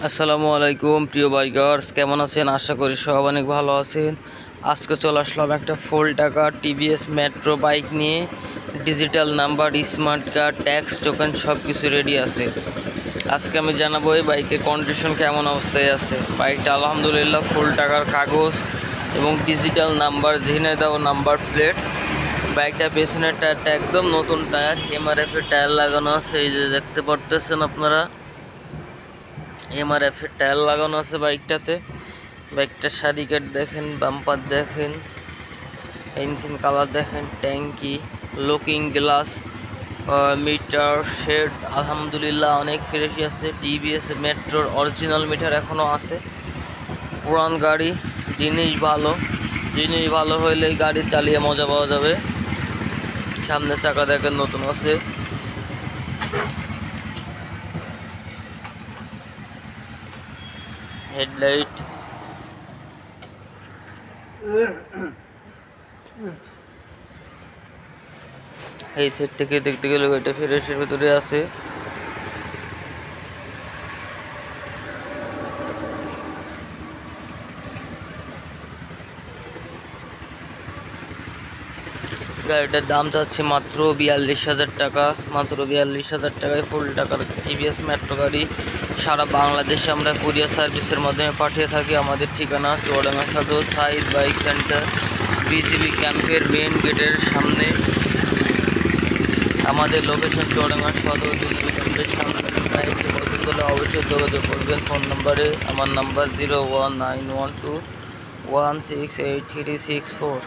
আসসালামু আলাইকুম প্রিয় বাইকার্স, কেমন আছেন? আশা করি সব অনেক ভালো আছেন। আজকে চলে আসলাম একটা ফুল টাকা টিভিএস মেট্রো বাইক নিয়ে। Digital number, smart card, tax token সব কিছু রেডি আছে। আজকে আমি জানাবো এই বাইকের কন্ডিশন কেমন অবস্থায় আছে। বাইকটা আলহামদুলিল্লাহ ফুল টাকার কাগজ এবং digital number, Jhenaidah number plate. বাইকটা পেছনের টায়ারটা একদম নতুন টায়ার, এমআরএফের টায়ার লাগানো আছে। এই যে দেখতে পারতেছেন আপনারা, এমআরএফের টায়ার লাগানো আছে বাইকটাতে। বাইকটার সারিকেট দেখেন, বাম্পার দেখেন, ইঞ্জিন কালার দেখেন, ট্যাঙ্কি, লুকিং গ্লাস, মিটার, শেড আলহামদুলিল্লাহ অনেক ফ্রেশই আছে। টিভিএস মেট্রোর অরিজিনাল মিটার এখনও আছে। পুরান গাড়ি, জিনিস ভালো হইলে গাড়ি চালিয়ে মজা পাওয়া যাবে। সামনে চাকা দেখেন নতুন আছে। হেডলাইট, এই সাইড থেকে দেখতে গেলে এটা ফ্রেশের ভিতরে আছে। গাড়িটার দাম চাচ্ছি মাত্র 42,000 টাকা। মাত্র 42,000 টাকায় ফুল টাকার টিভিএস মেট্রো গাড়ি সারা বাংলাদেশে আমরা কুরিয়ার সার্ভিসের মাধ্যমে পাঠিয়ে থাকি। আমাদের ঠিকানা চুয়াডাঙ্গা সদর, সাইদ বাইক সেন্টার, বিজিবি ক্যাম্পের মেন গেটের সামনে। আমাদের লোকেশন চুয়াডাঙ্গা সদর, বিজিবি ক্যাম্পের সামনে। বাইকটি পছন্দ হলে অবশ্যই যোগাযোগ করবেন ফোন নম্বরে। আমার নাম্বার 01912 168 364।